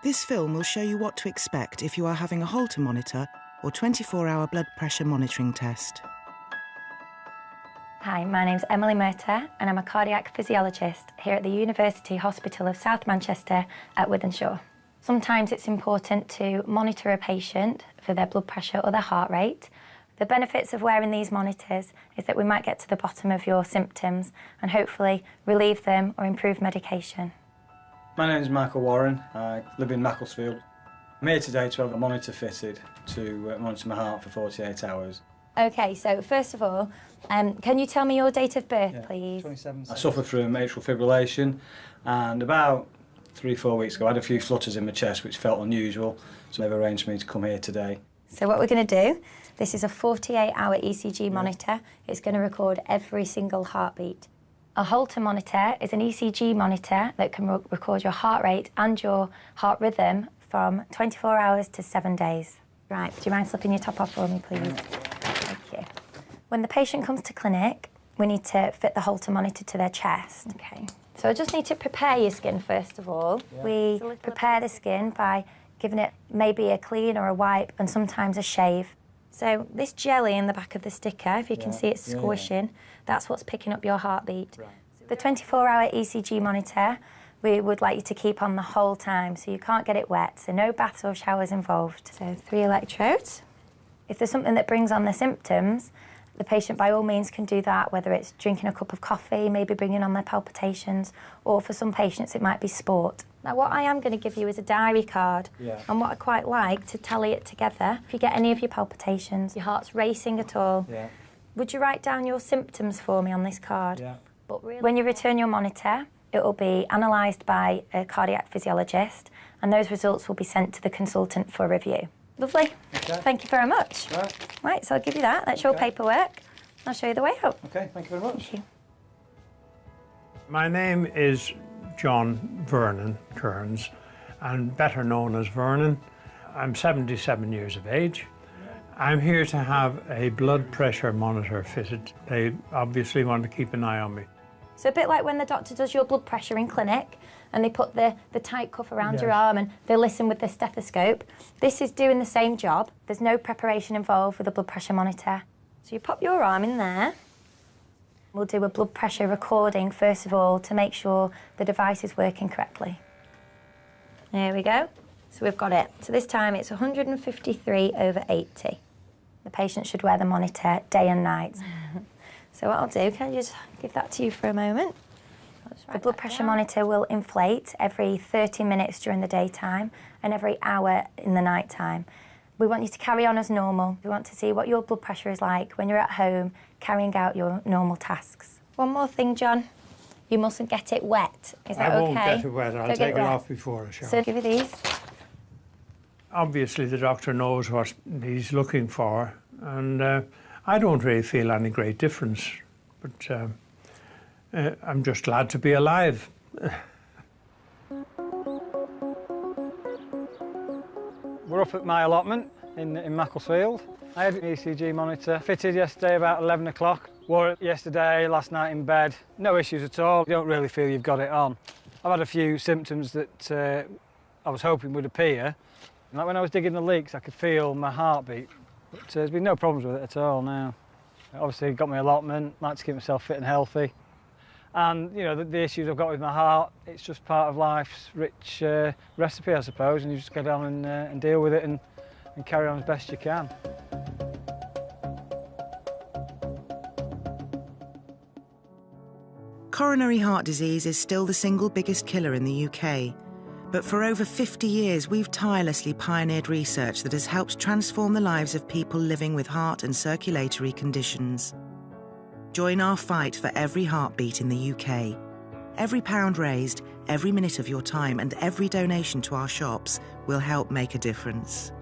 This film will show you what to expect if you are having a Holter monitor or 24-hour blood pressure monitoring test. Hi, my name's Emily Murtagh and I'm a cardiac physiologist here at the University Hospital of South Manchester at Wythenshawe. Sometimes it's important to monitor a patient for their blood pressure or their heart rate. The benefits of wearing these monitors is that we might get to the bottom of your symptoms and hopefully relieve them or improve medication. My name is Michael Warren. I live in Macclesfield. I'm here today to have a monitor fitted to monitor my heart for 48 hours. OK, so first of all, can you tell me your date of birth, please? 27. I suffer from atrial fibrillation, and about 3-4 weeks ago I had a few flutters in my chest which felt unusual, so they've arranged for me to come here today. So what we're going to do, this is a 48-hour ECG monitor. It's going to record every single heartbeat. A Holter monitor is an ECG monitor that can record your heart rate and your heart rhythm from 24 hours to 7 days. Right, do you mind slipping your top off for me, please? Thank you. When the patient comes to clinic, we need to fit the Holter monitor to their chest. OK. So I just need to prepare your skin, first of all. Yeah. We prepare the skin by giving it maybe a clean or a wipe and sometimes a shave. So this jelly in the back of the sticker, if you can see it squishing, that's what's picking up your heartbeat. Right. The 24-hour ECG monitor, we would like you to keep on the whole time, so you can't get it wet, so no baths or showers involved. So 3 electrodes. If there's something that brings on the symptoms, the patient by all means can do that, whether it's drinking a cup of coffee, maybe bringing on their palpitations, or for some patients it might be sport. Now what I am going to give you is a diary card, and what I quite like to tally it together. If you get any of your palpitations, your heart's racing at all, would you write down your symptoms for me on this card? But really, when you return your monitor, it will be analysed by a cardiac physiologist, and those results will be sent to the consultant for review. Lovely. Okay. Thank you very much. Right, so I'll give you that. That's your paperwork. I'll show you the way out. OK, thank you very much. Thank you. My name is John Vernon Kearns, and better known as Vernon. I'm 77 years of age. I'm here to have a blood pressure monitor fitted. They obviously want to keep an eye on me. So a bit like when the doctor does your blood pressure in clinic and they put the tight cuff around your arm and they listen with the stethoscope, this is doing the same job. There's no preparation involved with a blood pressure monitor. So you pop your arm in there. We'll do a blood pressure recording first of all to make sure the device is working correctly. There we go. So we've got it. So this time it's 153/80. The patient should wear the monitor day and night. So what I'll do, can I just give that to you for a moment? The blood pressure monitor will inflate every 30 minutes during the daytime and every hour in the night time. We want you to carry on as normal. We want to see what your blood pressure is like when you're at home carrying out your normal tasks. One more thing, John. You mustn't get it wet. Is that okay? I won't get it wet. I'll take it off before a shower. So give you these. Obviously, the doctor knows what he's looking for, and I don't really feel any great difference, but I'm just glad to be alive. We're up at my allotment in Macclesfield. I had an ECG monitor fitted yesterday about 11 o'clock. Wore it yesterday, last night in bed. No issues at all. You don't really feel you've got it on. I've had a few symptoms that I was hoping would appear. Like when I was digging the leaks, I could feel my heartbeat. But there's been no problems with it at all now. Obviously, got my allotment, like to keep myself fit and healthy. And, you know, the issues I've got with my heart, it's just part of life's rich recipe, I suppose, and you just get on and deal with it and carry on as best you can. Coronary heart disease is still the single biggest killer in the UK. But for over 50 years, we've tirelessly pioneered research that has helped transform the lives of people living with heart and circulatory conditions. Join our fight for every heartbeat in the UK. Every pound raised, every minute of your time, and every donation to our shops will help make a difference.